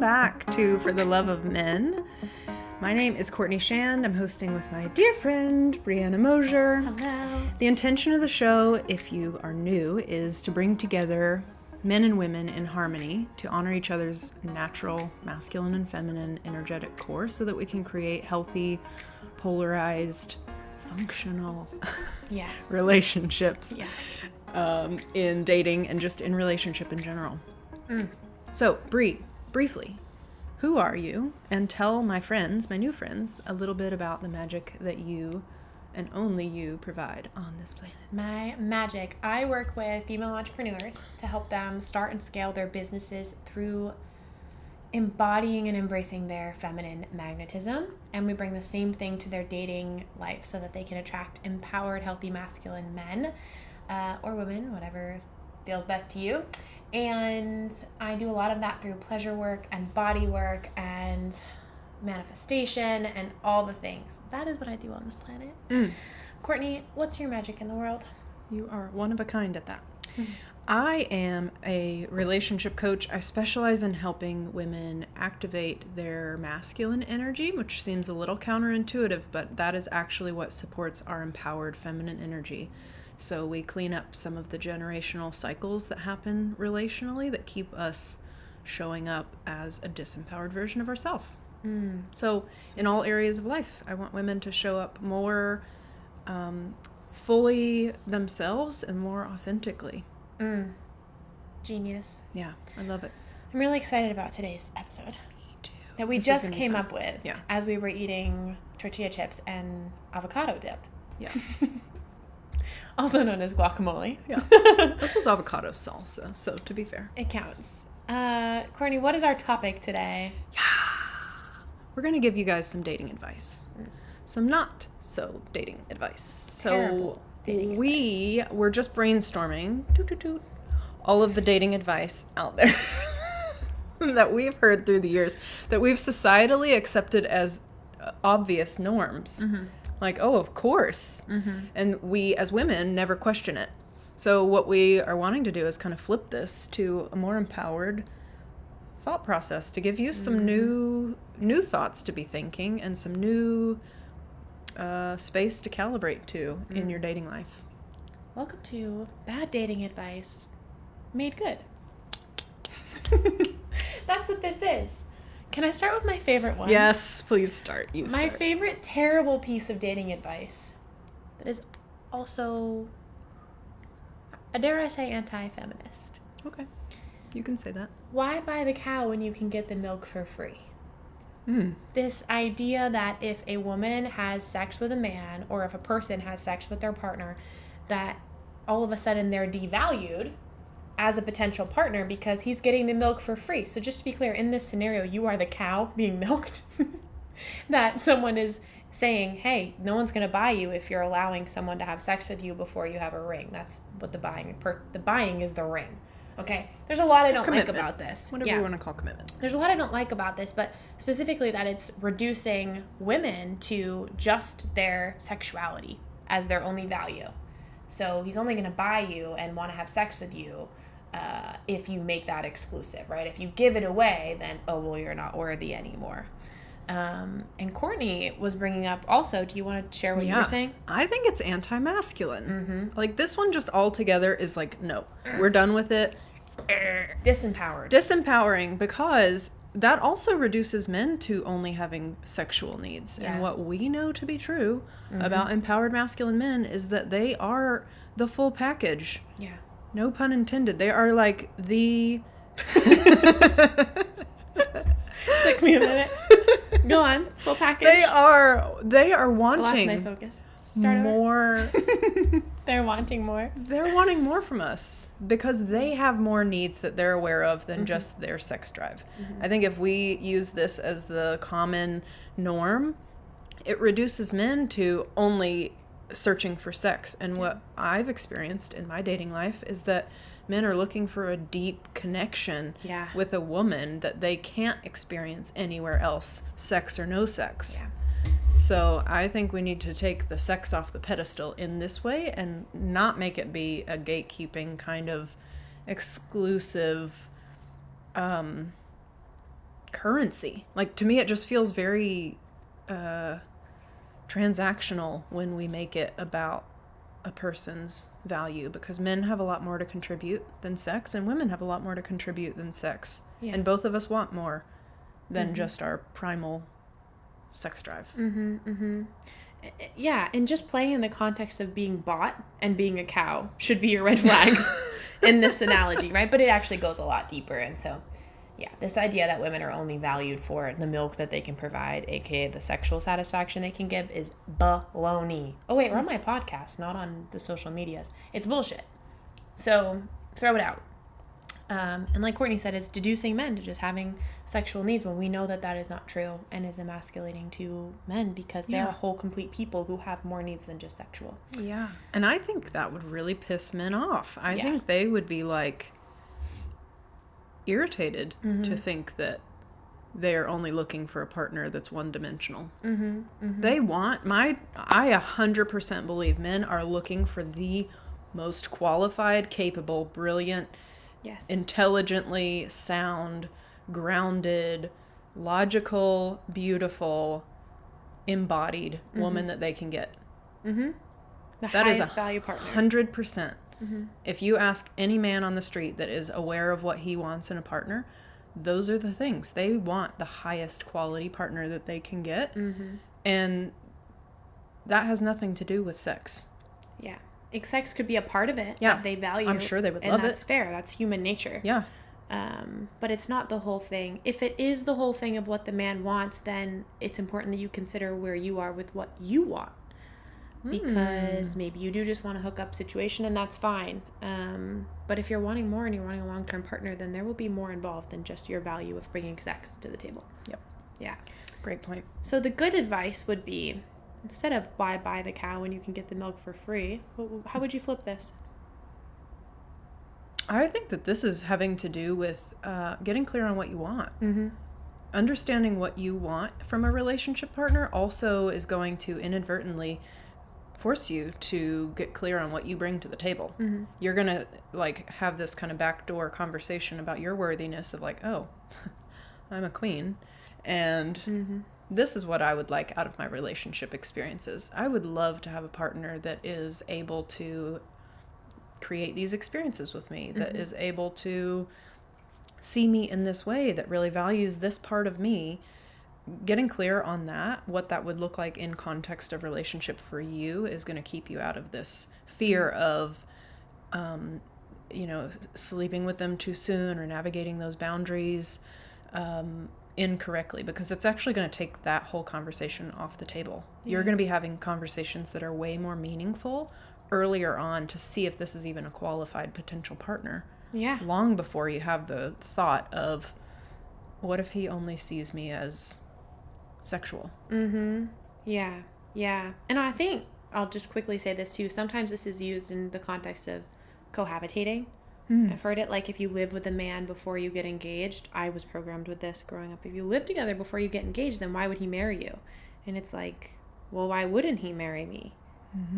back to For the Love of Men. My name is Courtney Shand. I'm hosting with my dear friend, Brianna Mosier. Hello. The intention of the show, if you are new, is to bring together men and women in harmony to honor each other's natural, masculine and feminine energetic core so that we can create healthy, polarized, functional Yes. relationships Yes. in dating and just in relationship in general. So, Brie, briefly, who are you? And tell my friends, my new friends, a little bit about the magic that you and only you provide on this planet. My magic. I work with female entrepreneurs to help them start and scale their businesses through embodying and embracing their feminine magnetism. And we bring the same thing to their dating life so that they can attract empowered, healthy, masculine men or women, whatever feels best to you. And I do a lot of that through pleasure work and body work and manifestation and all the things. That is what I do on this planet. Courtney, what's your magic in the world? You are one of a kind at that. I am a relationship coach. I specialize in helping women activate their masculine energy, which seems a little counterintuitive, but that is actually what supports our empowered feminine energy. So we clean up some of the generational cycles that happen relationally that keep us showing up as a disempowered version of ourselves. So in all areas of life, I want women to show up more fully themselves and more authentically. Genius. Yeah, I love it. I'm really excited about today's episode. Me too. That we This is just gonna be came fun. up with Yeah. as we were eating tortilla chips and avocado dip, Yeah. also known as guacamole. Yeah. This was avocado salsa, so to be fair. It counts. Courtney, what is our topic today? We're going to give you guys some dating advice. Some not so dating advice. So Terrible dating we were just brainstorming toot, toot, toot, all of the dating advice out there that we've heard through the years that we've societally accepted as obvious norms. Like, oh, of course. And we as women never question it. So what we are wanting to do is kind of flip this to a more empowered thought process to give you some new thoughts to be thinking and some new space to calibrate to in your dating life. Welcome to Bad Dating Advice Made Good. That's what this is. Can I start with my favorite one? Yes, please start. You My start. favorite terrible piece of dating advice that is also, dare I say, anti-feminist. Okay, you can say that. Why buy the cow when you can get the milk for free? This idea that if a woman has sex with a man or if a person has sex with their partner, that all of a sudden they're devalued as a potential partner because he's getting the milk for free. So just to be clear, in this scenario, you are the cow being milked. That someone is saying, hey, no one's going to buy you if you're allowing someone to have sex with you before you have a ring. That's what the buying is the ring. Okay? There's a lot I don't like about this. Whatever you want to call commitment. There's a lot I don't like about this, but specifically that it's reducing women to just their sexuality as their only value. So he's only going to buy you and want to have sex with you if you make that exclusive, right? If you give it away, then, oh, well, you're not worthy anymore. And Courtney was bringing up also, do you want to share what you were saying? I think it's anti-masculine. Like this one just altogether is like, no, we're done with it. Disempowered. Disempowering, because that also reduces men to only having sexual needs. Yeah. And what we know to be true about empowered masculine men is that they are the full package. Yeah. No pun intended. They are like the... Took me a minute. Go on. Full package. They are I lost my wanting focus. Start over. more. They're wanting more. They're wanting more from us because they have more needs that they're aware of than just their sex drive. I think if we use this as the common norm, it reduces men to only searching for sex. And what I've experienced in my dating life is that men are looking for a deep connection with a woman that they can't experience anywhere else, sex or no sex. Yeah. So I think we need to take the sex off the pedestal in this way and not make it be a gatekeeping kind of exclusive currency. Like, to me, it just feels very transactional when we make it about a person's value, because men have a lot more to contribute than sex, and women have a lot more to contribute than sex. Yeah. And both of us want more than just our primal sex drive. Yeah, and just playing in the context of being bought and being a cow should be your red flags in this analogy, right? But it actually goes a lot deeper. And so, yeah, this idea that women are only valued for the milk that they can provide, aka the sexual satisfaction they can give, is baloney. Oh, wait, we're on my podcast, not on the social medias. It's bullshit. So throw it out. And like Courtney said, it's deducing men to just having sexual needs when we know that that is not true and is emasculating to men, because they're whole, complete people who have more needs than just sexual. Yeah. And I think that would really piss men off. I think they would be like irritated to think that they are only looking for a partner that's one-dimensional. They want I 100% believe men are looking for the most qualified, capable, brilliant, intelligently sound, grounded, logical, beautiful, embodied woman that they can get. The that highest is value partner. 100%. If you ask any man on the street that is aware of what he wants in a partner, those are the things. They want the highest quality partner that they can get. And that has nothing to do with sex. Yeah. Sex could be a part of it that they value. I'm sure they would love it. And that's fair. That's human nature. Yeah. But it's not the whole thing. If it is the whole thing of what the man wants, then it's important that you consider where you are with what you want. Because maybe you do just want a hookup situation, and that's fine. But if you're wanting more and you're wanting a long-term partner, then there will be more involved than just your value of bringing sex to the table. Yep. Yeah. Great point. So the good advice would be, instead of why buy the cow when you can get the milk for free, how would you flip this? I think that this is having to do with getting clear on what you want. Understanding what you want from a relationship partner also is going to inadvertently force you to get clear on what you bring to the table. You're going to like have this kind of backdoor conversation about your worthiness of like, oh, I'm a queen. And this is what I would like out of my relationship experiences. I would love to have a partner that is able to create these experiences with me, that is able to see me in this way, that really values this part of me. Getting clear on that, what that would look like in context of relationship for you, is going to keep you out of this fear of, sleeping with them too soon or navigating those boundaries incorrectly, because it's actually going to take that whole conversation off the table. You're going to be having conversations that are way more meaningful earlier on to see if this is even a qualified potential partner. Yeah. Long before you have the thought of, what if he only sees me as sexual? Yeah. And I think I'll just quickly say this too. Sometimes this is used in the context of cohabitating. I've heard it like, if you live with a man before you get engaged. I was programmed with this growing up. If you live together before you get engaged, then why would he marry you? And it's like, well, why wouldn't he marry me?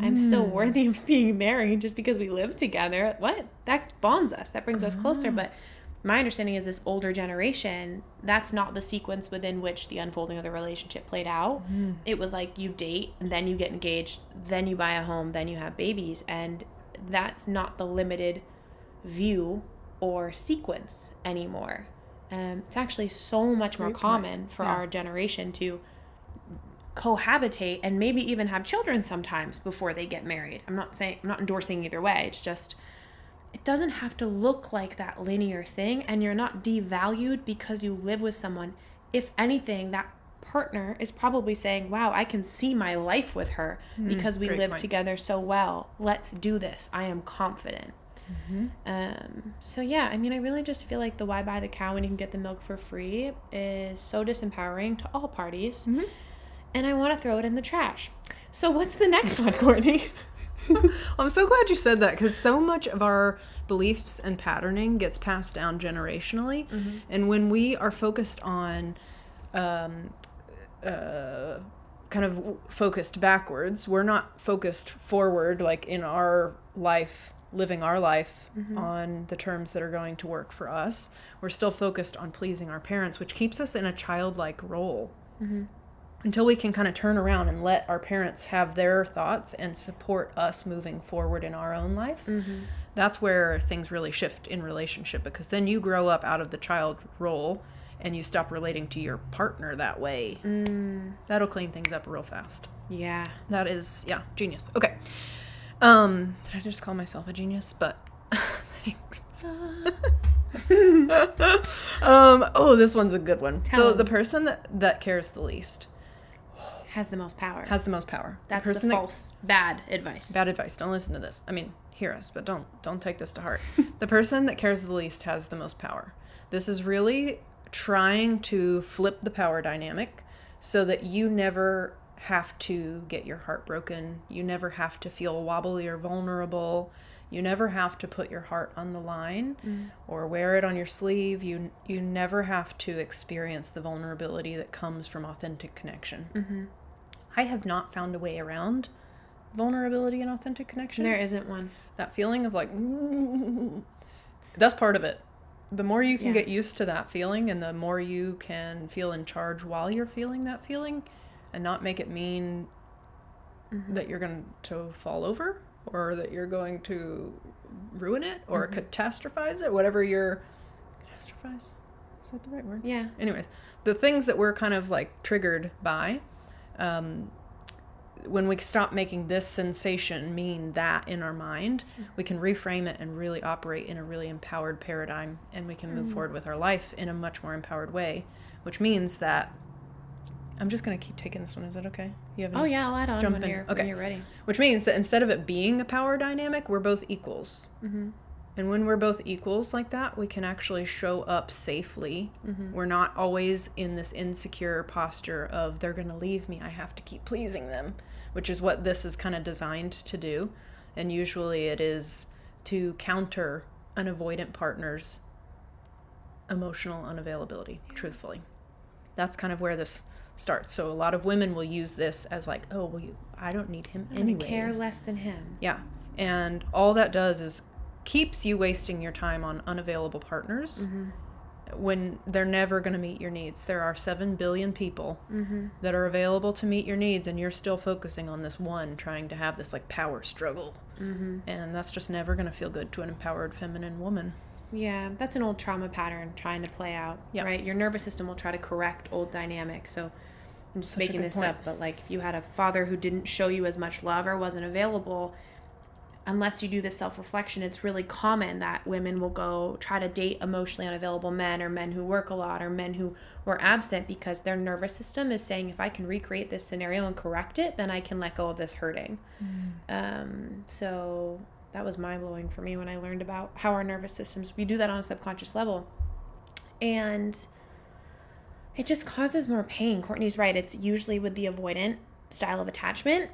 I'm still worthy of being married just because we live together. What? That bonds us. That brings us closer. But my understanding is this older generation, that's not the sequence within which the unfolding of the relationship played out. It was like, you date, and then you get engaged, then you buy a home, then you have babies. And that's not the limited view or sequence anymore. It's actually so much more common for our generation to cohabitate and maybe even have children sometimes before they get married. I'm not endorsing either way. It's just, it doesn't have to look like that linear thing, and you're not devalued because you live with someone. If anything, that partner is probably saying, wow, I can see my life with her because we live together so well. Let's do this. I am confident. So yeah, I mean, I really just feel like the why buy the cow when you can get the milk for free is so disempowering to all parties. And I want to throw it in the trash. So what's the next one, Courtney? I'm so glad you said that, because so much of our beliefs and patterning gets passed down generationally. And when we are focused on kind of focused backwards, we're not focused forward, like in our life living our life on the terms that are going to work for us. We're still focused on pleasing our parents, which keeps us in a childlike role until we can kind of turn around and let our parents have their thoughts and support us moving forward in our own life. That's where things really shift in relationship, because then you grow up out of the child role and you stop relating to your partner that way. That'll clean things up real fast. Yeah. That is, genius. Okay. Did I just call myself a genius? But thanks. This one's a good one. Tell 'em. The person that cares the least Has the most power. has the most power. That's the person the false, bad advice. Bad advice. Don't listen to this. I mean, hear us, but don't take this to heart. The person that cares the least has the most power. This is really trying to flip the power dynamic so that you never have to get your heart broken. You never have to feel wobbly or vulnerable. You never have to put your heart on the line or wear it on your sleeve. You never have to experience the vulnerability that comes from authentic connection. I have not found a way around vulnerability and authentic connection. There isn't one. That feeling of like, that's part of it. The more you can get used to that feeling, and the more you can feel in charge while you're feeling that feeling, and not make it mean that you're going to fall over, or that you're going to ruin it, or catastrophize it, whatever you're... Catastrophize? Is that the right word? Yeah. Anyways, the things that we're kind of like triggered by, when we stop making this sensation mean that in our mind, we can reframe it and really operate in a really empowered paradigm, and we can move forward with our life in a much more empowered way, which means that... I'm just going to keep taking this one. Is that okay? You have any... I'll add on Jump when in. you're, Okay. when you're ready. Which means that instead of it being a power dynamic, we're both equals. And when we're both equals like that, we can actually show up safely. We're not always in this insecure posture of, they're going to leave me, I have to keep pleasing them, which is what this is kind of designed to do. And usually it is to counter an avoidant partner's emotional unavailability, truthfully. That's kind of where this starts. So a lot of women will use this as like, oh, well, I don't need him anyways. I care less than him. Yeah. And all that does is keeps you wasting your time on unavailable partners when they're never going to meet your needs. There are 7 billion people that are available to meet your needs, and you're still focusing on this one, trying to have this like power struggle. And that's just never going to feel good to an empowered feminine woman. Yeah, that's an old trauma pattern trying to play out, right? Your nervous system will try to correct old dynamics. So I'm just making this up, but like if you had a father who didn't show you as much love or wasn't available, unless you do this self-reflection, it's really common that women will go try to date emotionally unavailable men, or men who work a lot, or men who were absent, because their nervous system is saying, if I can recreate this scenario and correct it, then I can let go of this hurting. So that was mind-blowing for me when I learned about how our nervous systems, we do that on a subconscious level. And it just causes more pain. Courtney's right. It's usually with the avoidant style of attachment.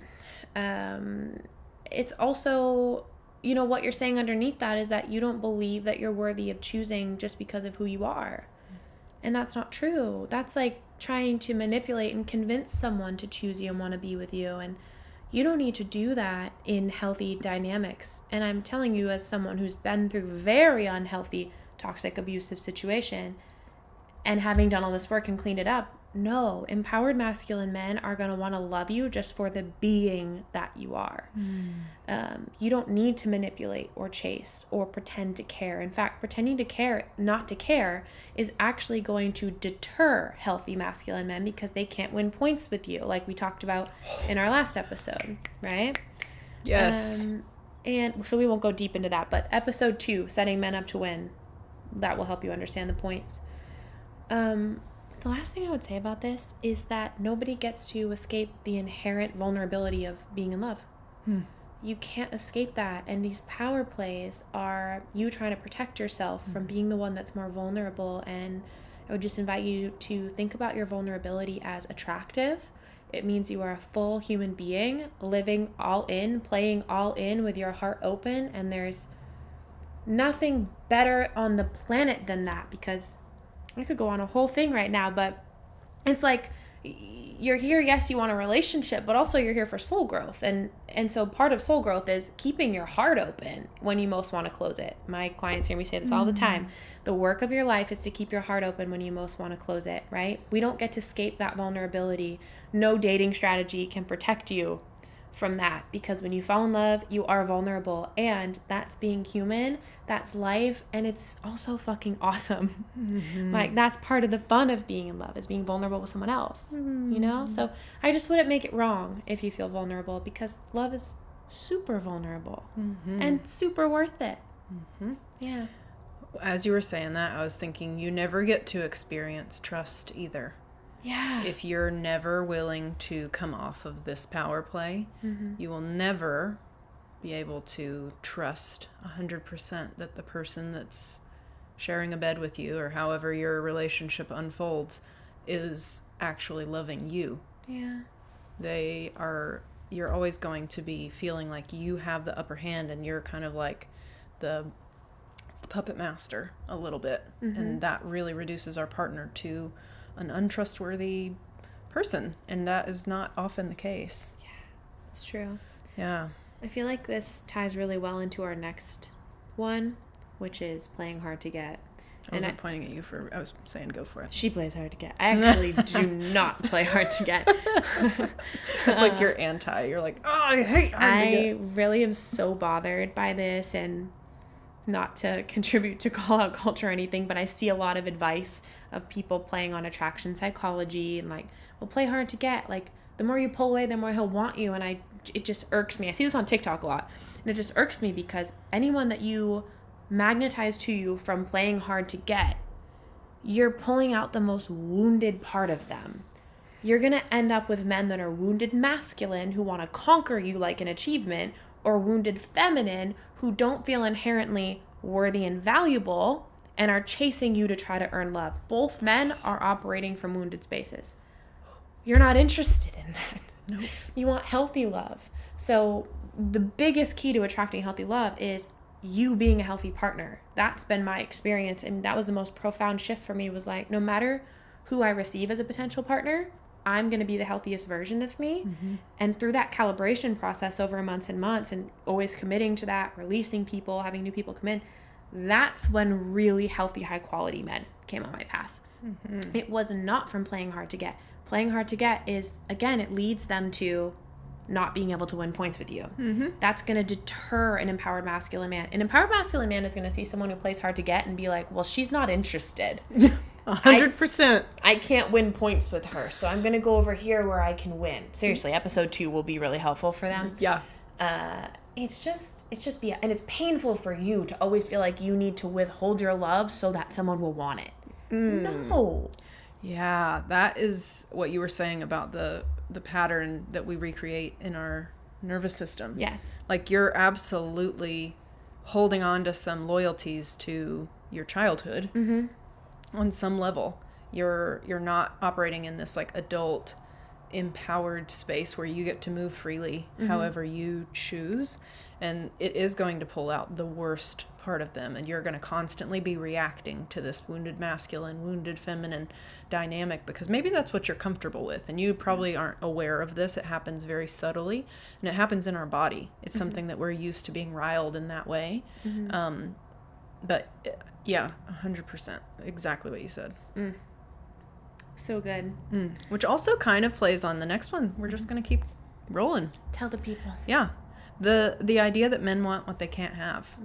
It's also, you know, what you're saying underneath that is that you don't believe that you're worthy of choosing just because of who you are. And that's not true. That's like trying to manipulate and convince someone to choose you and want to be with you. And you don't need to do that in healthy dynamics. And I'm telling you, as someone who's been through very unhealthy, toxic, abusive situation, and having done all this work and cleaned it up, no, empowered masculine men are going to want to love you just for the being that you are. You don't need to manipulate or chase or pretend to care. In fact, pretending to care, not to care, is actually going to deter healthy masculine men, because they can't win points with you, like we talked about in our last episode, right? Yes. And so we won't go deep into that, but episode 2, setting men up to win, that will help you understand the points. The last thing I would say about this is that nobody gets to escape the inherent vulnerability of being in love. You can't escape that. And these power plays are you trying to protect yourself from being the one that's more vulnerable. And I would just invite you to think about your vulnerability as attractive. It means you are a full human being, living all in, playing all in with your heart open. And there's nothing better on the planet than that, because I could go on a whole thing right now, but it's like you're here, yes, you want a relationship, but also you're here for soul growth. And so part of soul growth is keeping your heart open when you most want to close it. My clients hear me say this all the time. The work of your life is to keep your heart open when you most want to close it, right? We don't get to escape that vulnerability. No dating strategy can protect you from that, because when you fall in love, you are vulnerable, and that's being human, that's life, and it's also fucking awesome. Like, that's part of the fun of being in love, is being vulnerable with someone else, you know? So I just wouldn't make it wrong if you feel vulnerable, because love is super vulnerable and super worth it. Yeah. As you were saying that, I was thinking you never get to experience trust either. Yeah. If you're never willing to come off of this power play, you will never be able to trust 100% that the person that's sharing a bed with you, or however your relationship unfolds, is actually loving you. Yeah. You're always going to be feeling like you have the upper hand, and you're kind of like the puppet master a little bit. And that really reduces our partner to an untrustworthy person, and that is not often the case. Yeah, it's true. Yeah. I feel like this ties really well into our next one, which is playing hard to get. I wasn't pointing at you I was saying go for it. She plays hard to get. I actually do not play hard to get. It's like you're like, oh, I hate hard to get. I really am so bothered by this, and not to contribute to call out culture or anything, but I see a lot of advice of people playing on attraction psychology and like, well, play hard to get. Like, the more you pull away, the more he'll want you. And it just irks me. I see this on TikTok a lot. And it just irks me, because anyone that you magnetize to you from playing hard to get, you're pulling out the most wounded part of them. You're going to end up with men that are wounded masculine, who want to conquer you like an achievement, or wounded feminine, who don't feel inherently worthy and valuable and are chasing you to try to earn love. Both men are operating from wounded spaces. You're not interested in that. Nope. You want healthy love. So the biggest key to attracting healthy love is you being a healthy partner. That's been my experience, and that was the most profound shift for me, was like, no matter who I receive as a potential partner, I'm going to be the healthiest version of me. And through that calibration process over months and months, and always committing to that, releasing people, having new people come in, that's when really healthy, high quality men came on my path. It was not from playing hard to get. Playing hard to get is, again, it leads them to not being able to win points with you. That's going to deter an empowered masculine man. An empowered masculine man is going to see someone who plays hard to get and be like, well, she's not interested. 100%. I can't win points with her, so I'm going to go over here where I can win. Seriously, episode 2 will be really helpful for them. Yeah. It's just and it's painful for you to always feel like you need to withhold your love so that someone will want it. No. Yeah, that is what you were saying about the pattern that we recreate in our nervous system. Yes. Like, you're absolutely holding on to some loyalties to your childhood on some level. You're not operating in this like adult empowered space where you get to move freely however you choose, and it is going to pull out the worst part of them, and you're going to constantly be reacting to this wounded masculine, wounded feminine dynamic, because maybe that's what you're comfortable with, and you probably aren't aware of this. It happens very subtly, and it happens in our body. It's something that we're used to being riled in that way. But yeah, 100%, exactly what you said. So good. Which also kind of plays on the next one. We're just going to keep rolling. Tell the people. Yeah. The idea that men want what they can't have.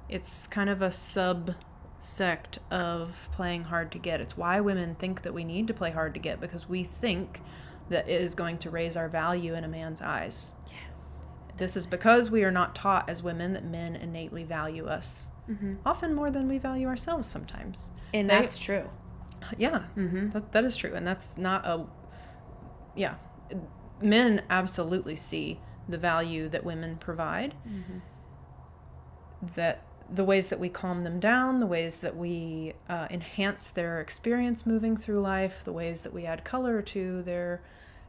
It's kind of a subsect of playing hard to get. It's why women think that we need to play hard to get, because we think that it is going to raise our value in a man's eyes. Yeah. This is because we are not taught as women that men innately value us. Often more than we value ourselves sometimes. And that's true. Yeah, that is true. And that's not men absolutely see the value that women provide. That the ways that we calm them down, the ways that we enhance their experience moving through life, the ways that we add color to their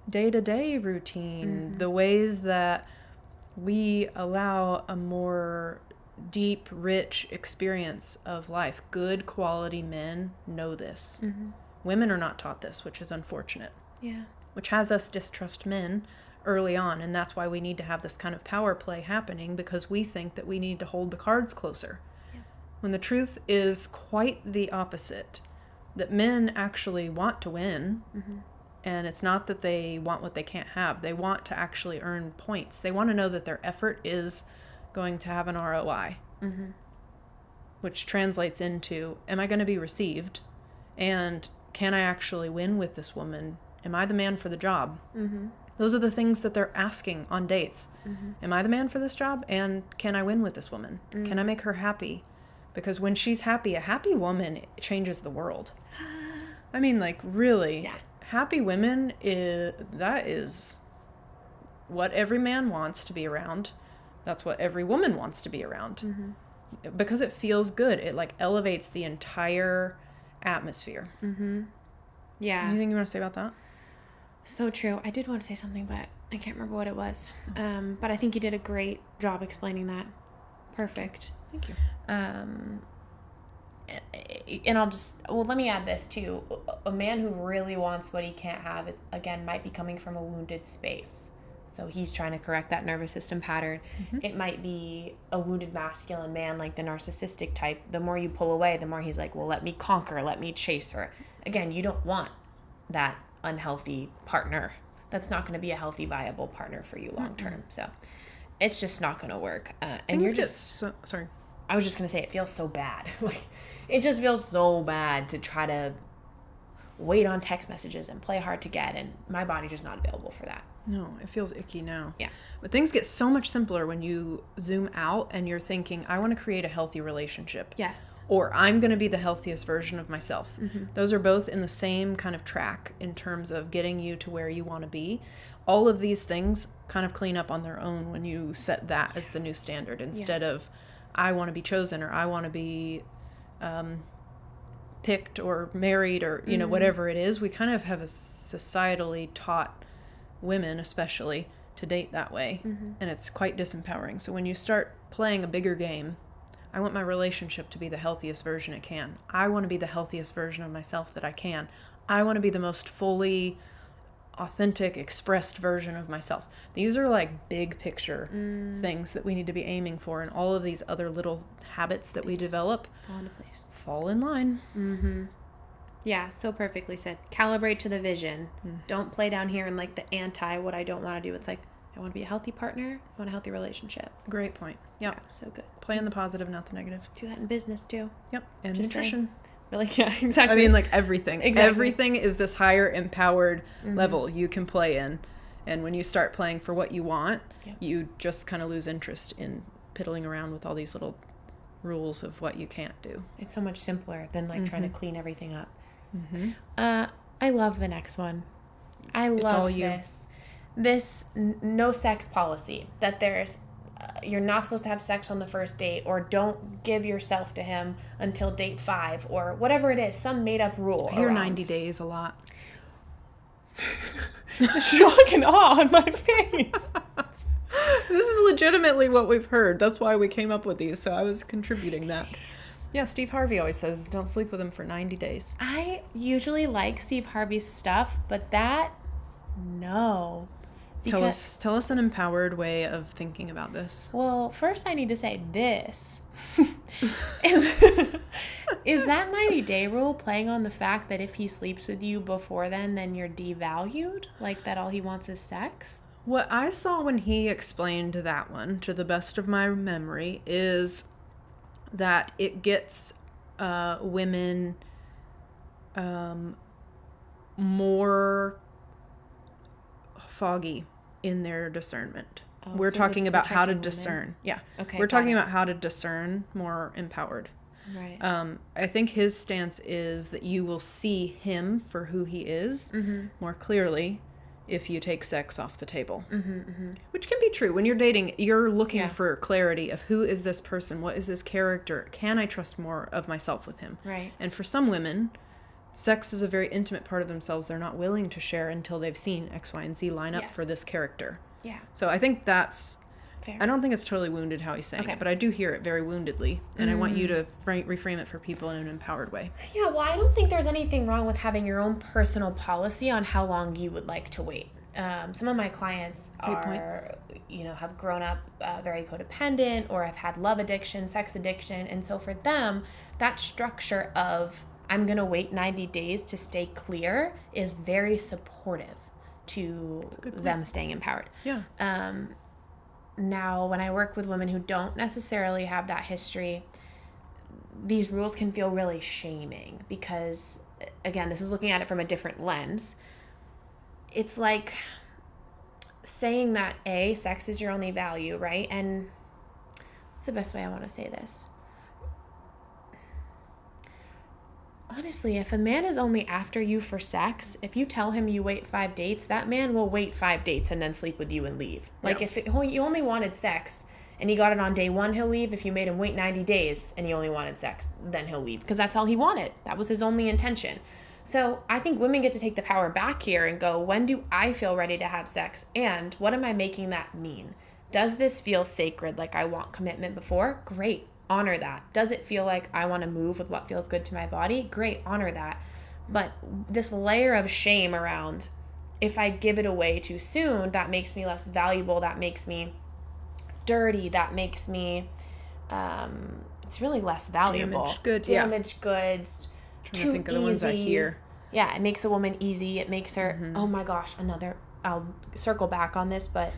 day-to-day routine, the ways that we allow a more deep, rich experience of life. Good quality men know this. Women are not taught this, which is unfortunate. Yeah. which has us distrust men early on. And that's why we need to have this kind of power play happening, because we think that we need to hold the cards closer. Yeah. When the truth is quite the opposite, that men actually want to win. Mm-hmm. And it's not that they want what they can't have. They want to actually earn points. They want to know that their effort is going to have an ROI, Mm-hmm. which translates into, am I going to be received? And can I actually win with this woman? Am I the man for the job? Mm-hmm. Those are the things that they're asking on dates. Mm-hmm. Am I the man for this job? And can I win with this woman? Mm-hmm. Can I make her happy? Because when she's happy, a happy woman changes the world. I mean, like, really. Yeah. Happy women, that is what every man wants to be around. That's what every woman wants to be around. Mm-hmm. Because it feels good. It, like, elevates the entire atmosphere. Mm-hmm. Yeah. Anything you want to say about that? So true. I did want to say something, but I can't remember what it was. But I think you did a great job explaining that. Perfect. Thank you. And let me add this too. A man who really wants what he can't have is, again, might be coming from a wounded space. So he's trying to correct that nervous system pattern. Mm-hmm. It might be a wounded masculine man, like the narcissistic type. The more you pull away, the more he's like, well, let me conquer, let me chase her. Again, you don't want that unhealthy partner. That's not going to be a healthy, viable partner for you long term. Mm-hmm. So it's just not going to work. And you're just sorry. I was just going to say, it feels so bad. Like, it just feels so bad to try to wait on text messages and play hard to get, and my body's just not available for that. No, it feels icky now. Yeah. But things get so much simpler when you zoom out and you're thinking, I want to create a healthy relationship. Yes. Or I'm going to be the healthiest version of myself. Mm-hmm. Those are both in the same kind of track in terms of getting you to where you want to be. All of these things kind of clean up on their own when you set that as the new standard instead of I want to be chosen, or I want to be picked or married, or, you know, whatever it is. We kind of have a societally taught women especially to date that way, and it's quite disempowering. So when you start playing a bigger game, I want my relationship to be the healthiest version it can. I want to be the healthiest version of myself that I can. I want to be the most fully authentic, expressed version of myself. These are like big picture things that we need to be aiming for, and all of these other little habits that we develop fall into place, fall in line. Yeah, so perfectly said. Calibrate to the vision. Don't play down here and like the anti what I don't want to do. It's like, I want to be a healthy partner. I want a healthy relationship. Great point. Yep. Yeah, so good. Play in the positive, not the negative. Do that in business too. Yep. And Just nutrition. Really? Yeah, exactly. I mean, like everything. Exactly. Everything is this higher empowered level you can play in. And when you start playing for what you want, you just kind of lose interest in piddling around with all these little rules of what you can't do. It's so much simpler than like trying to clean everything up. I love the next one. I love this no sex policy, that there's you're not supposed to have sex on the first date, or don't give yourself to him until date 5, or whatever it is, some made up rule. I hear 90 days a lot. Shock and awe on my face. This is legitimately what we've heard. That's why we came up with these, so I was contributing that. Yeah, Steve Harvey always says, don't sleep with him for 90 days. I usually like Steve Harvey's stuff, but that, no. Tell us an empowered way of thinking about this. Well, first I need to say this. Is that 90-day rule playing on the fact that if he sleeps with you before then you're devalued? Like that all he wants is sex? What I saw when he explained that one, to the best of my memory, is that it gets women more foggy in their discernment. We're talking about how to discern. Yeah. Okay. We're talking about how to discern more empowered. Right. I think his stance is that you will see him for who he is more clearly if you take sex off the table. Which can be true. When you're dating, you're looking for clarity of who is this person? What is this character? Can I trust more of myself with him? Right. And for some women, sex is a very intimate part of themselves they're not willing to share until they've seen X, Y, and Z line up for this character. Yeah. So I think that's Fair. I don't think it's totally wounded how he's saying Okay. it, but I do hear it very woundedly, and I want you to reframe it for people in an empowered way. Yeah, well, I don't think there's anything wrong with having your own personal policy on how long you would like to wait. Some of my clients are, have grown up very codependent or have had love addiction, sex addiction. And so for them, that structure of I'm going to wait 90 days to stay clear is very supportive to them staying empowered. Yeah. Now, when I work with women who don't necessarily have that history, these rules can feel really shaming because, again, this is looking at it from a different lens. It's like saying that sex is your only value, right? And what's the best way I want to say this? Honestly, if a man is only after you for sex, if you tell him you wait 5 dates, that man will wait 5 dates and then sleep with you and leave. Like if you only wanted sex and he got it on day 1, he'll leave. If you made him wait 90 days and he only wanted sex, then he'll leave because that's all he wanted. That was his only intention. So I think women get to take the power back here and go, when do I feel ready to have sex? And what am I making that mean? Does this feel sacred, like I want commitment before? Great, honor that. Does it feel like I want to move with what feels good to my body? Great, honor that. But this layer of shame around, if I give it away too soon, that makes me less valuable, that makes me dirty, that makes me, it's really less valuable. Damaged goods. To think of the ones I hear. Yeah, it makes a woman easy. It makes her, oh my gosh, I'll circle back on this, but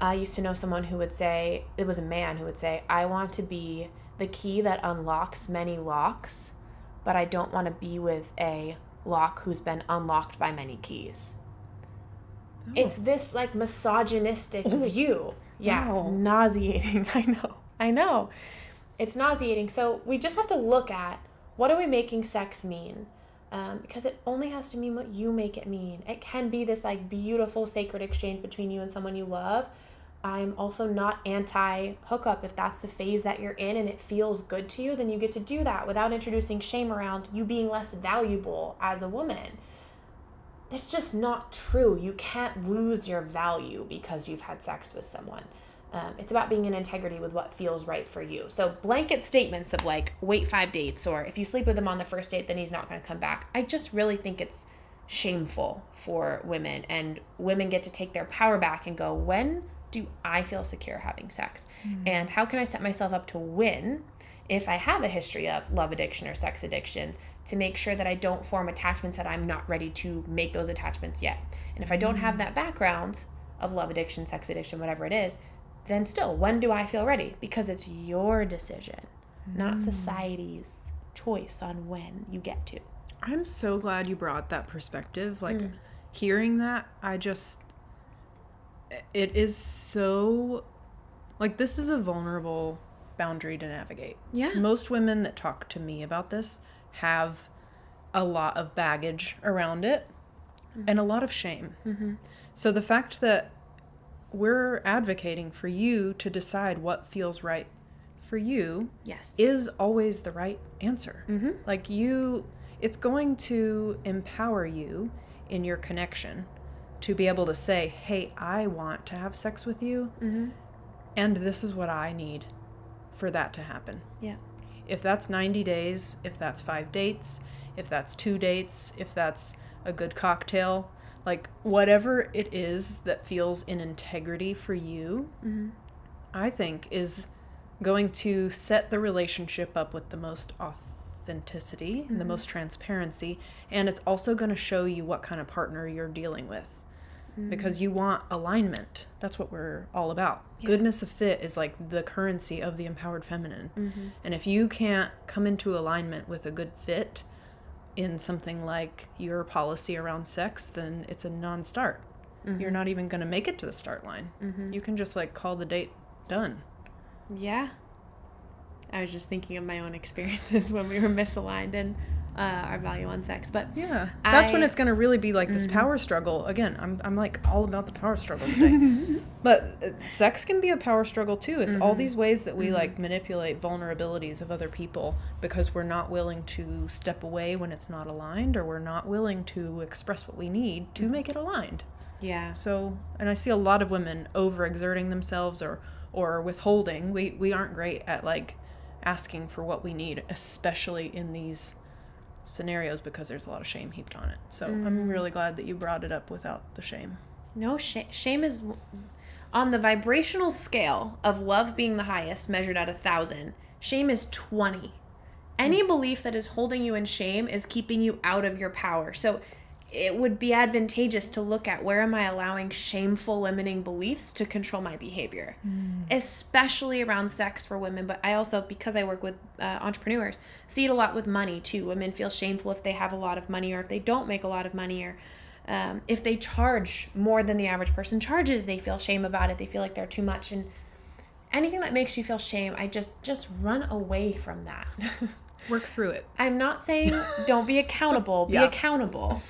I used to know someone who would say, it was a man who would say, I want to be the key that unlocks many locks, but I don't want to be with a lock who's been unlocked by many keys. Oh. It's this like misogynistic view. Yeah, nauseating. I know. It's nauseating. So we just have to look at, what are we making sex mean? Because it only has to mean what you make it mean. It can be this like beautiful sacred exchange between you and someone you love. I'm also not anti-hookup. If that's the phase that you're in and it feels good to you, then you get to do that without introducing shame around you being less valuable as a woman. It's just not true. You can't lose your value because you've had sex with someone. It's about being in integrity with what feels right for you. So blanket statements of like, wait 5 dates, or if you sleep with him on the first date, then he's not going to come back. I just really think it's shameful for women, and women get to take their power back and go, when do I feel secure having sex? And how can I set myself up to win if I have a history of love addiction or sex addiction, to make sure that I don't form attachments that I'm not ready to make those attachments yet. And if I don't have that background of love addiction, sex addiction, whatever it is, then still, when do I feel ready? Because it's your decision, not society's choice on when you get to. I'm so glad you brought that perspective. Like, hearing that, it is so, like, this is a vulnerable boundary to navigate. Yeah. Most women that talk to me about this have a lot of baggage around it and a lot of shame. So the fact that we're advocating for you to decide what feels right for you is always the right answer. Like it's going to empower you in your connection to be able to say, hey, I want to have sex with you, and this is what I need for that to happen. Yeah. If that's 90 days, if that's 5 dates, if that's 2 dates, if that's a good cocktail, like whatever it is that feels in integrity for you, I think is going to set the relationship up with the most authenticity and the most transparency. And it's also going to show you what kind of partner you're dealing with, because you want alignment. That's what we're all about. Yeah. Goodness of fit is like the currency of the empowered feminine. And if you can't come into alignment with a good fit in something like your policy around sex, then it's a non-start. You're not even going to make it to the start line. You can just like call the date done. Yeah. I was just thinking of my own experiences when we were misaligned and our value on sex, but yeah, that's when it's going to really be like this power struggle. Again, I'm like all about the power struggle today. But sex can be a power struggle too. It's all these ways that we like manipulate vulnerabilities of other people because we're not willing to step away when it's not aligned, or we're not willing to express what we need to make it aligned. Yeah. So, and I see a lot of women overexerting themselves or withholding. We aren't great at like asking for what we need, especially in these scenarios, because there's a lot of shame heaped on it. So I'm really glad that you brought it up without the shame. No, shame is on the vibrational scale of love being the highest, measured at 1,000. Shame is 20. Any belief that is holding you in shame is keeping you out of your power. So it would be advantageous to look at, where am I allowing shameful limiting beliefs to control my behavior, especially around sex for women. But I also, because I work with entrepreneurs, see it a lot with money too. Women feel shameful if they have a lot of money, or if they don't make a lot of money, or if they charge more than the average person charges, they feel shame about it. They feel like they're too much. And anything that makes you feel shame, I just run away from that. Work through it. I'm not saying don't be accountable. Be Yeah. accountable.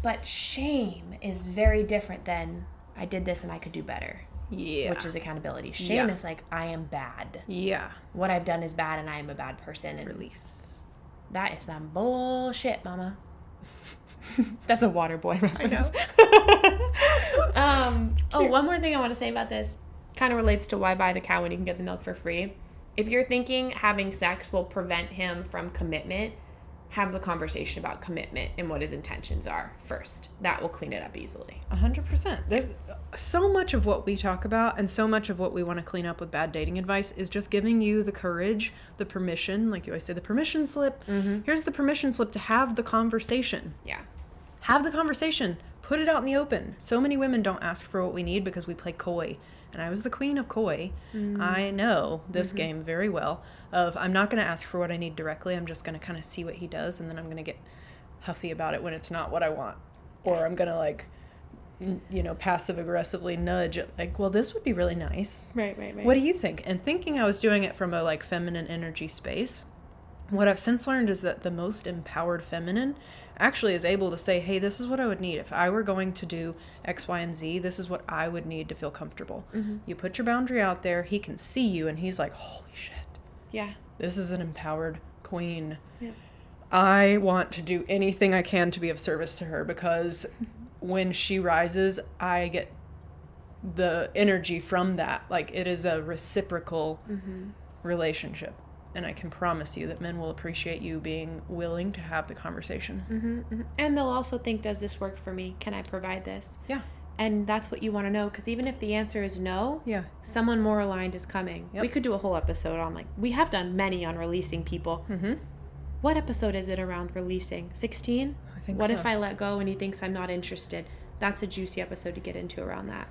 But shame is very different than, I did this and I could do better. Yeah. Which is accountability. Shame Yeah. is like, I am bad. Yeah. What I've done is bad and I am a bad person. And Release. that is some bullshit, mama. That's a Waterboy reference. One more thing I want to say about this. Kind of relates to why buy the cow when you can get the milk for free. If you're thinking having sex will prevent him from commitment, have the conversation about commitment and what his intentions are first. That will clean it up easily. 100%. There's so much of what we talk about, and so much of what we want to clean up with bad dating advice is just giving you the courage, the permission, like you always say, the permission slip. Here's the permission slip to have the conversation. Yeah. Have the conversation. Put it out in the open. So many women don't ask for what we need because we play coy. And I was the queen of coy. I know this game very well. I'm not going to ask for what I need directly. I'm just going to kind of see what he does, and then I'm going to get huffy about it when it's not what I want. Or I'm going to like, passive aggressively nudge it, like, well, this would be really nice. Right. What do you think? And thinking I was doing it from a like feminine energy space. What I've since learned is that the most empowered feminine actually is able to say, hey, this is what I would need. If I were going to do X, Y, and Z, this is what I would need to feel comfortable. You put your boundary out there, he can see you, and he's like, holy shit. Yeah. This is an empowered queen. Yeah. I want to do anything I can to be of service to her, because when she rises, I get the energy from that. Like, it is a reciprocal relationship. And I can promise you that men will appreciate you being willing to have the conversation. And they'll also think, does this work for me? Can I provide this? Yeah. And that's what you want to know, because even if the answer is no, Yeah. someone more aligned is coming. Yep. We could do a whole episode on, like, we have done many on releasing people. What episode is it around releasing? 16? I think What so. if I let go and he thinks I'm not interested? That's a juicy episode to get into around that.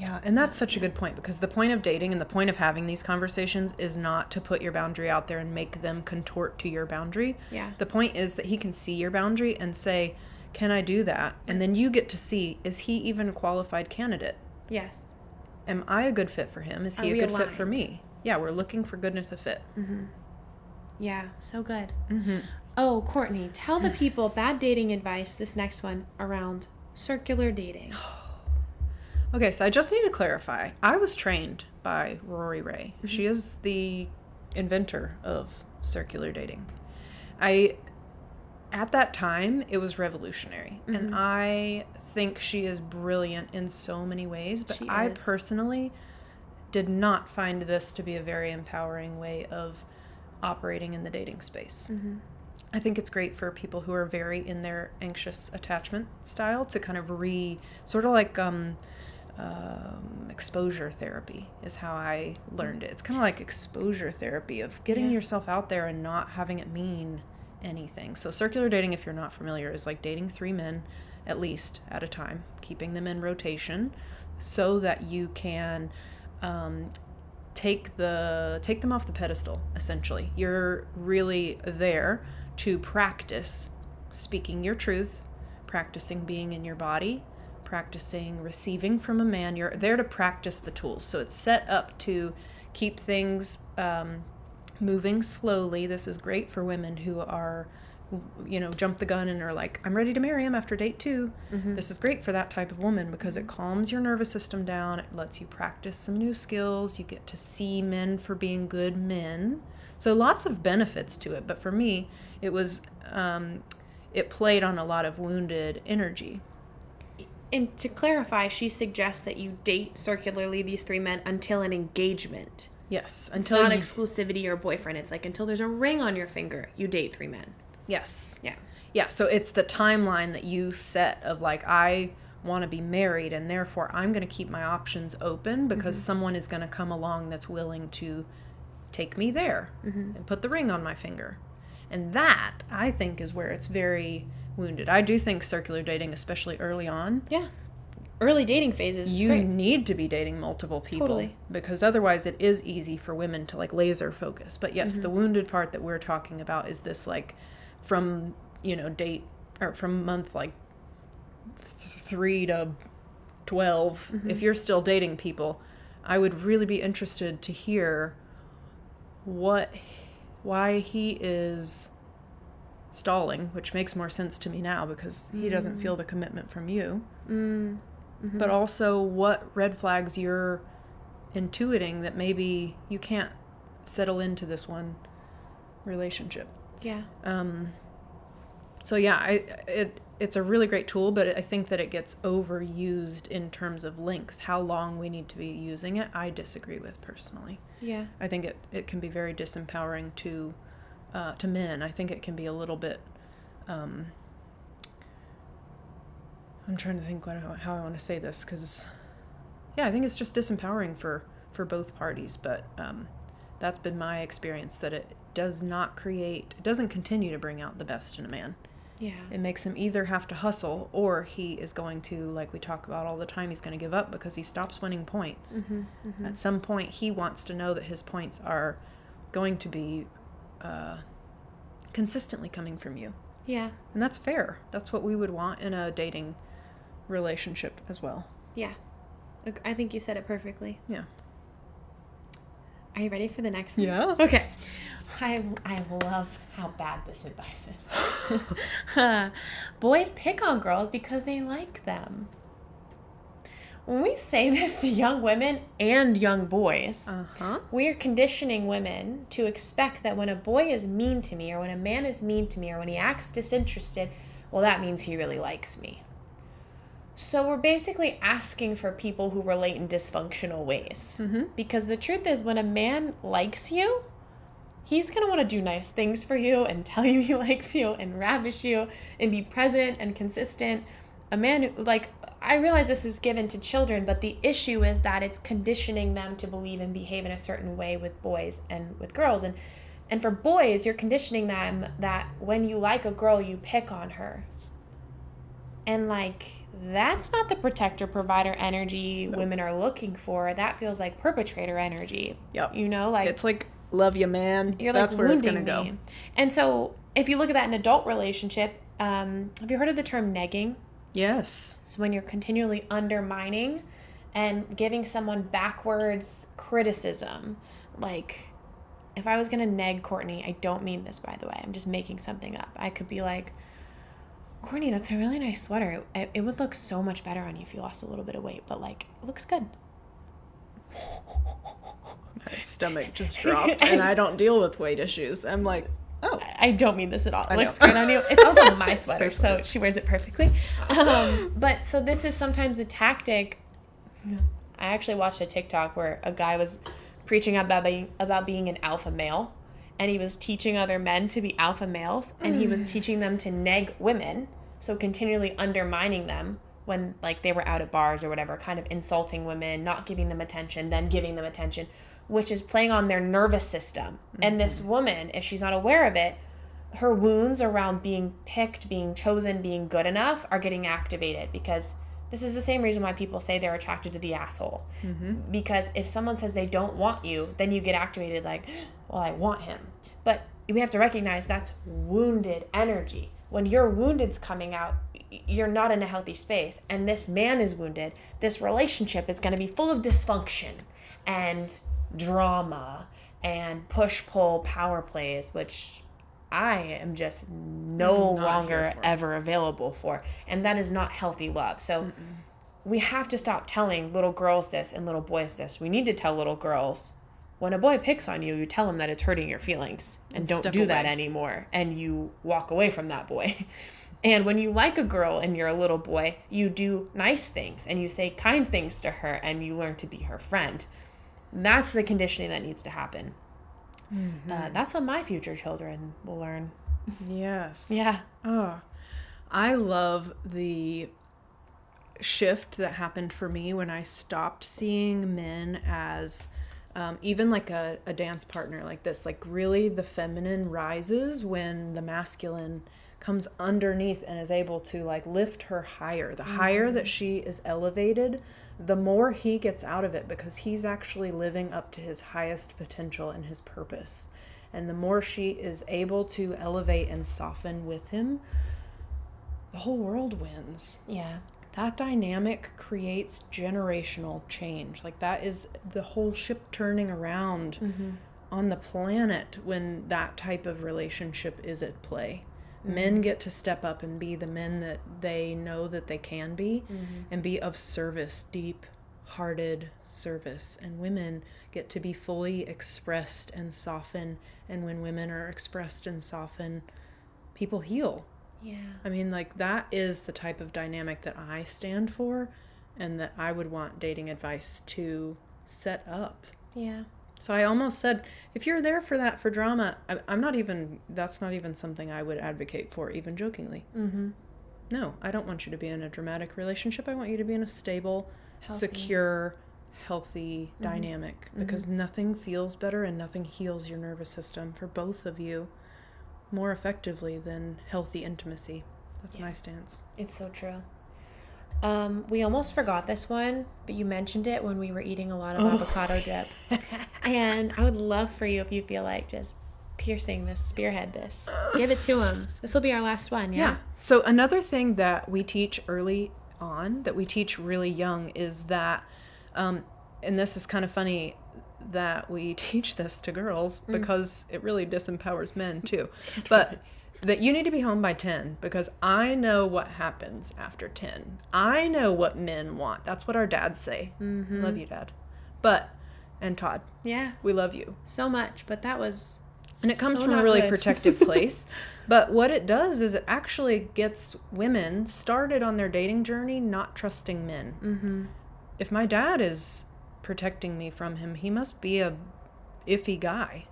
Yeah, and that's such a good point, because the point of dating and the point of having these conversations is not to put your boundary out there and make them contort to your boundary. Yeah. The point is that he can see your boundary and say, can I do that? And then you get to see, is he even a qualified candidate? Yes. Am I a good fit for him? Is he Are a we good fit for aligned? me? Yeah, we're looking for goodness of fit. Yeah, so good. Oh, Courtney, tell the people bad dating advice, this next one, around circular dating. Okay, so I just need to clarify. I was trained by Rory Ray. She is the inventor of circular dating. At that time, it was revolutionary. And I think she is brilliant in so many ways. But I personally did not find this to be a very empowering way of operating in the dating space. I think it's great for people who are very in their anxious attachment style to kind of sort of like exposure therapy is how I learned it. It's kind of like exposure therapy of getting yourself out there and not having it mean anything. So circular dating, if you're not familiar, is like dating 3 men at least at a time, keeping them in rotation so that you can take them off the pedestal, essentially. You're really there to practice speaking your truth, practicing being in your body, practicing receiving from a man. You're there to practice the tools. So it's set up to keep things moving slowly. This is great for women who are, jump the gun and are like, I'm ready to marry him after date 2. This is great for that type of woman because it calms your nervous system down. It lets you practice some new skills. You get to see men for being good men. So lots of benefits to it. But for me, it was, it played on a lot of wounded energy. And to clarify, she suggests that you date circularly these 3 men until an engagement. Yes. Until it's not exclusivity or boyfriend. It's like until there's a ring on your finger, you date 3 men. Yes. Yeah. Yeah. So it's the timeline that you set of like, I want to be married and therefore I'm going to keep my options open because someone is going to come along that's willing to take me there and put the ring on my finger. And that, I think, is where it's very wounded. I do think circular dating, especially early on. Yeah. Early dating phases. You need to be dating multiple people. Totally. Because otherwise it is easy for women to like laser focus. But yes, the wounded part that we're talking about is this like from, date or from month like 3 to 12. If you're still dating people, I would really be interested to hear why he is stalling, which makes more sense to me now because he doesn't feel the commitment from you. But also what red flags you're intuiting that maybe you can't settle into this one relationship. Yeah. So yeah, it's a really great tool, but I think that it gets overused in terms of length. How long we need to be using it, I disagree with personally. Yeah. I think it can be very disempowering to men. I think it can be a little bit. I'm trying to think how I want to say this because, yeah, I think it's just disempowering for both parties. But that's been my experience that it doesn't continue to bring out the best in a man. Yeah. It makes him either have to hustle or he is going to, like we talk about all the time, he's going to give up because he stops winning points. At some point, he wants to know that his points are going to be consistently coming from you. Yeah. And that's fair. That's what we would want in a dating relationship as well. Yeah. I think you said it perfectly. Yeah. Are you ready for the next one? Yeah. Okay. I love how bad this advice is. Boys pick on girls because they like them. When we say this to young women and young boys, we are conditioning women to expect that when a boy is mean to me or when a man is mean to me or when he acts disinterested, well, that means he really likes me. So we're basically asking for people who relate in dysfunctional ways. Because the truth is, when a man likes you, he's going to want to do nice things for you and tell you he likes you and ravish you and be present and consistent. A man who, I realize this is given to children, but the issue is that it's conditioning them to believe and behave in a certain way with boys and with girls. And for boys, you're conditioning them that when you like a girl, you pick on her. And that's not the protector provider energy women are looking for. That feels like perpetrator energy. Yep. It's like, love you, man. That's where it's going to go. And so if you look at that in an adult relationship, have you heard of the term negging? Yes. So when you're continually undermining and giving someone backwards criticism, like if I was going to neg Courtney, I don't mean this, by the way, I'm just making something up. I could be like, Courtney, that's a really nice sweater. It would look so much better on you if you lost a little bit of weight, but it looks good. My stomach just dropped, and I don't deal with weight issues. I'm like, oh. I don't mean this at all. It looks good on you. It's also my sweater, so she wears it perfectly. But so this is sometimes a tactic. I actually watched a TikTok where a guy was preaching about being an alpha male, and he was teaching other men to be alpha males, and he was teaching them to neg women, so continually undermining them when they were out at bars or whatever, kind of insulting women, not giving them attention, then giving them attention, which is playing on their nervous system. And this woman, if she's not aware of it, her wounds around being picked, being chosen, being good enough are getting activated, because this is the same reason why people say they're attracted to the asshole. Because if someone says they don't want you, then you get activated well, I want him. But we have to recognize that's wounded energy. When your wounded's coming out, you're not in a healthy space. And this man is wounded. This relationship is going to be full of dysfunction and drama and push-pull power plays, which I am just no longer ever available for. And that is not healthy love. So we have to stop telling little girls this and little boys this. We need to tell little girls, when a boy picks on you, you tell him that it's hurting your feelings and don't do that anymore. And you walk away from that boy. And when you like a girl and you're a little boy, you do nice things and you say kind things to her and you learn to be her friend. That's the conditioning that needs to happen. That's what my future children will learn. Yes. Yeah. Oh, I love the shift that happened for me when I stopped seeing men as even like a dance partner like this. Like, really, the feminine rises when the masculine comes underneath and is able to like lift her higher. The higher that she is elevated, the more he gets out of it, because he's actually living up to his highest potential and his purpose. And the more she is able to elevate and soften with him, the whole world wins. Yeah. That dynamic creates generational change. Like, that is the whole ship turning around on the planet when that type of relationship is at play. Men get to step up and be the men that they know that they can be, and be of service, deep-hearted service. And women get to be fully expressed and soften. And when women are expressed and soften, people heal. Yeah. I mean, like, that is the type of dynamic that I stand for and that I would want dating advice to set up. Yeah. So I almost said, if you're there for that, for drama, that's not even something I would advocate for, even jokingly. No, I don't want you to be in a dramatic relationship. I want you to be in a stable, secure, healthy dynamic, because nothing feels better and nothing heals your nervous system for both of you more effectively than healthy intimacy. That's my stance. It's so true. We almost forgot this one, but you mentioned it when we were eating a lot of avocado dip. And I would love for you, if you feel like, just spearhead this. Give it to him. This will be our last one, yeah? So another thing that we teach early on, that we teach really young, is that, and this is kind of funny that we teach this to girls, because it really disempowers men too. But that you need to be home by 10, because I know what happens after 10. I know what men want. That's what our dads say. Love you, Dad. And Todd. Yeah. We love you. So much, but that was... And it comes so from a not really good. protective place. But what it does is it actually gets women started on their dating journey not trusting men. If my dad is protecting me from him, he must be a iffy guy.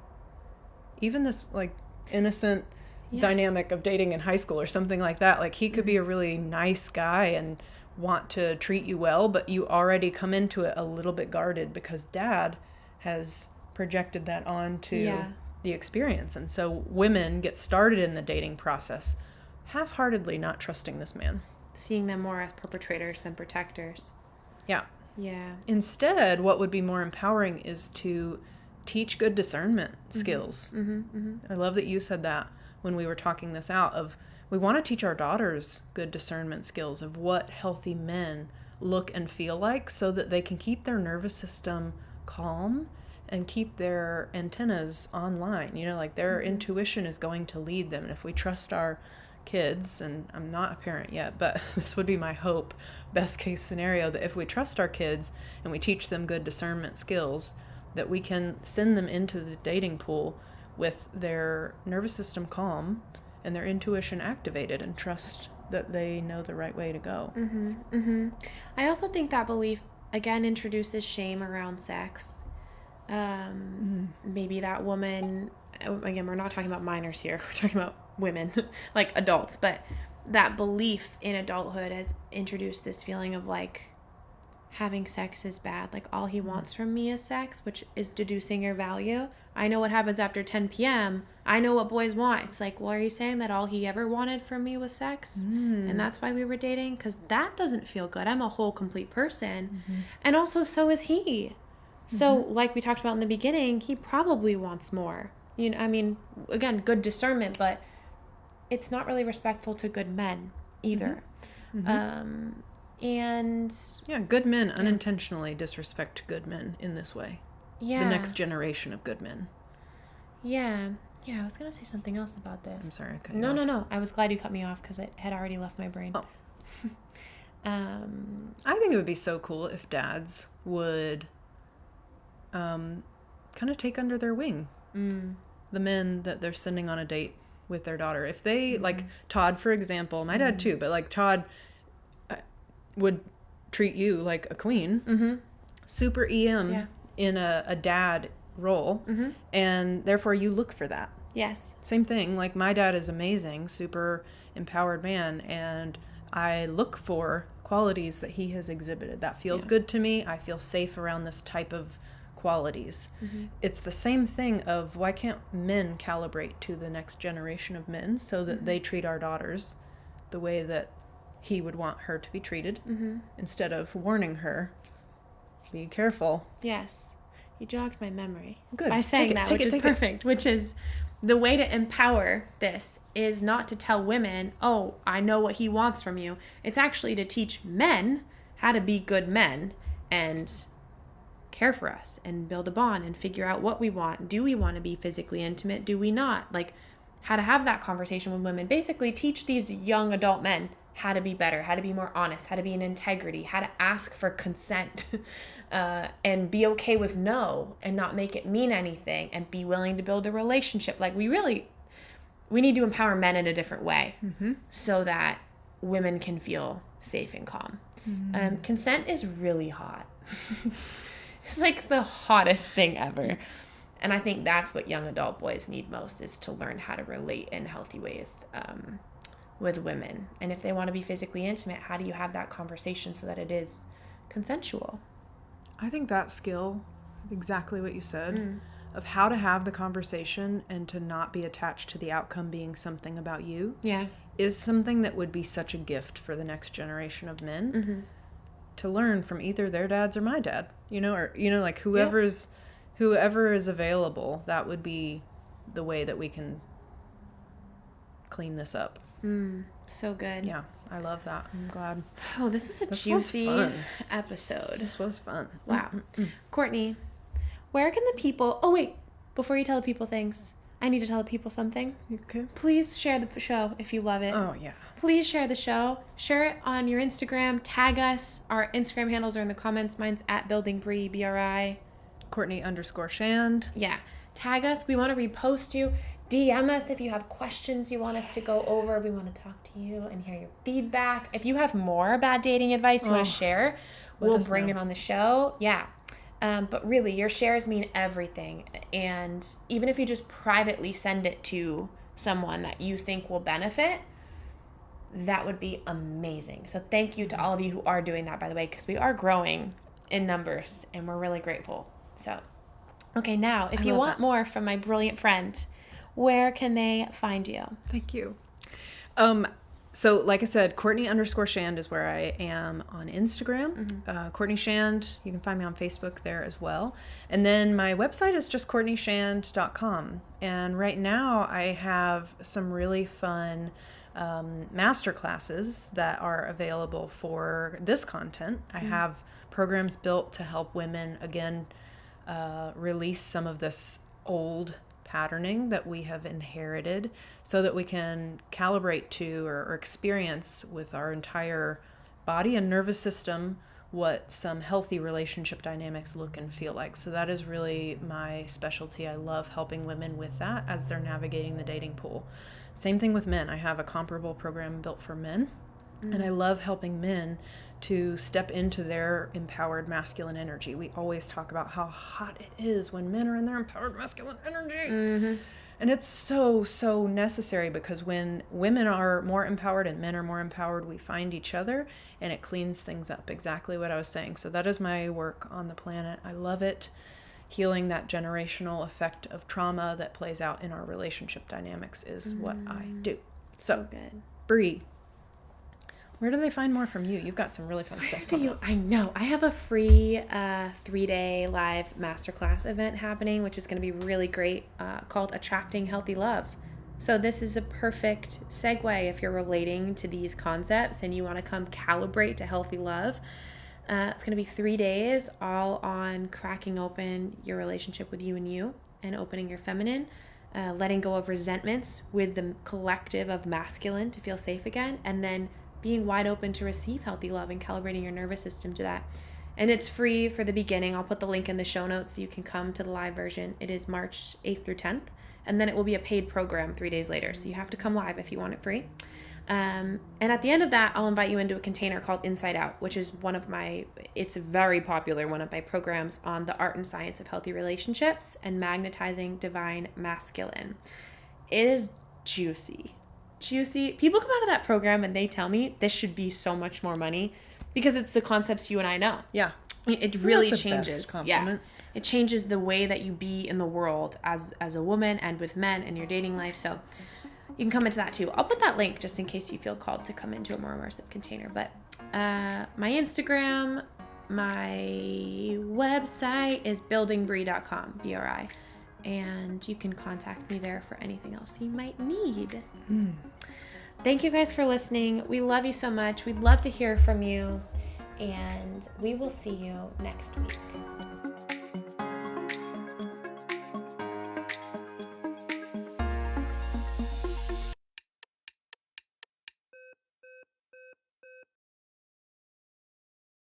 Even this, like, innocent dynamic of dating in high school or something like that, like, he could be a really nice guy and want to treat you well, but you already come into it a little bit guarded because dad has projected that onto the experience. And so women get started in the dating process half-heartedly not trusting this man, seeing them more as perpetrators than protectors. Yeah. Instead, what would be more empowering is to teach good discernment skills. I love that you said that when we were talking this out, of we want to teach our daughters good discernment skills of what healthy men look and feel like, so that they can keep their nervous system calm and keep their antennas online. You know, like, their intuition is going to lead them. And if we trust our kids, and I'm not a parent yet, but this would be my hope, best case scenario, that if we trust our kids and we teach them good discernment skills, that we can send them into the dating pool with their nervous system calm and their intuition activated, and trust that they know the right way to go. I also think that belief, again, introduces shame around sex. Maybe that woman, again, we're not talking about minors here, we're talking about women, like adults, but that belief in adulthood has introduced this feeling of, like, having sex is bad. Like, all he wants from me is sex, which is deducing your value. I know what happens after 10 p.m. I know what boys want. It's like, well, are you saying that all he ever wanted from me was sex? And that's why we were dating? Because that doesn't feel good. I'm a whole, complete person. And also, so is he. So, like we talked about in the beginning, he probably wants more. You know, I mean, again, good discernment, but it's not really respectful to good men either. And good men unintentionally disrespect good men in this way. The next generation of good men. I was gonna say something else about this. I'm sorry, I cut you off. off. No, I was glad you cut me off, because it had already left my brain. I think it would be so cool if dads would kind of take under their wing the men that they're sending on a date with their daughter. If they, like Todd, for example, my dad too, but like Todd would treat you like a queen, super EM in a dad role, and therefore you look for that. Yes. Same thing, like my dad is amazing, super empowered man, and I look for qualities that he has exhibited. That feels good to me. I feel safe around this type of qualities. It's the same thing of why can't men calibrate to the next generation of men so that they treat our daughters the way that he would want her to be treated, instead of warning her, be careful. Yes. You jogged my memory. Good. By saying that, which is perfect, which is the way to empower this is not to tell women, oh, I know what he wants from you. It's actually to teach men how to be good men and care for us and build a bond and figure out what we want. Do we want to be physically intimate? Do we not? Like, how to have that conversation with women. Basically teach these young adult men how to be better, how to be more honest, how to be in integrity, how to ask for consent, and be okay with no and not make it mean anything, and be willing to build a relationship. Like, we need to empower men in a different way so that women can feel safe and calm. Consent is really hot. It's like the hottest thing ever. And I think that's what young adult boys need most, is to learn how to relate in healthy ways with women. And if they want to be physically intimate, how do you have that conversation so that it is consensual? I think that skill, exactly what you said, of how to have the conversation and to not be attached to the outcome being something about you, is something that would be such a gift for the next generation of men to learn from either their dads or my dad, or, like whoever is available. That would be the way that we can clean this up. So good. Yeah, I love that. I'm glad. Oh, this was a juicy episode. This was fun. Wow. Courtney, where can the people... Oh, wait. Before you tell the people things, I need to tell the people something. Okay. Please share the show if you love it. Oh, yeah. Please share the show. Share it on your Instagram. Tag us. Our Instagram handles are in the comments. Mine's @BuildingBri, BRI. Courtney_Shand. Yeah. Tag us. We want to repost you. DM us if you have questions you want us to go over. We want to talk to you and hear your feedback. If you have more bad dating advice you want to share, we'll bring it on the show. Yeah. But really, your shares mean everything. And even if you just privately send it to someone that you think will benefit, that would be amazing. So thank you to all of you who are doing that, by the way, because we are growing in numbers and we're really grateful. So, okay, now, if you want more from my brilliant friend, where can they find you? Thank you. So like I said, Courtney_Shand is where I am on Instagram. Courtney Shand, you can find me on Facebook there as well. And then my website is just CourtneyShand.com. And right now I have some really fun master classes that are available for this content. I have programs built to help women, again, release some of this old patterning that we have inherited so that we can calibrate to or experience with our entire body and nervous system what some healthy relationship dynamics look and feel like. So that is really my specialty. I love helping women with that as they're navigating the dating pool. Same thing with men. I have a comparable program built for men, and I love helping men to step into their empowered masculine energy. We always talk about how hot it is when men are in their empowered masculine energy. And it's so, so necessary, because when women are more empowered and men are more empowered, we find each other and it cleans things up. Exactly what I was saying. So that is my work on the planet. I love it. Healing that generational effect of trauma that plays out in our relationship dynamics is what I do. So good. Bri, where do they find more from you? You've got some really fun stuff coming up. I know. I have a free 3-day live masterclass event happening, which is going to be really great, called Attracting Healthy Love. So this is a perfect segue if you're relating to these concepts and you want to come calibrate to healthy love. It's going to be 3 days, all on cracking open your relationship with you and opening your feminine, letting go of resentments with the collective of masculine to feel safe again, and then being wide open to receive healthy love and calibrating your nervous system to that. And it's free for the beginning. I'll put the link in the show notes so you can come to the live version. It is March 8th through 10th and then it will be a paid program 3 days later. So you have to come live if you want it free. And at the end of that, I'll invite you into a container called Inside Out, which is it's very popular, one of my programs on the art and science of healthy relationships and magnetizing divine masculine. It is juicy. People come out of that program and they tell me this should be so much more money because it's the concepts you and I know. Yeah. It Isn't really that the changes. best compliment? Yeah. It changes the way that you be in the world as a woman and with men in your dating life. So you can come into that too. I'll put that link just in case you feel called to come into a more immersive container. But my Instagram, my website is buildingbri.com, BRI. And you can contact me there for anything else you might need. Thank you guys for listening. We love you so much. We'd love to hear from you. And we will see you next week.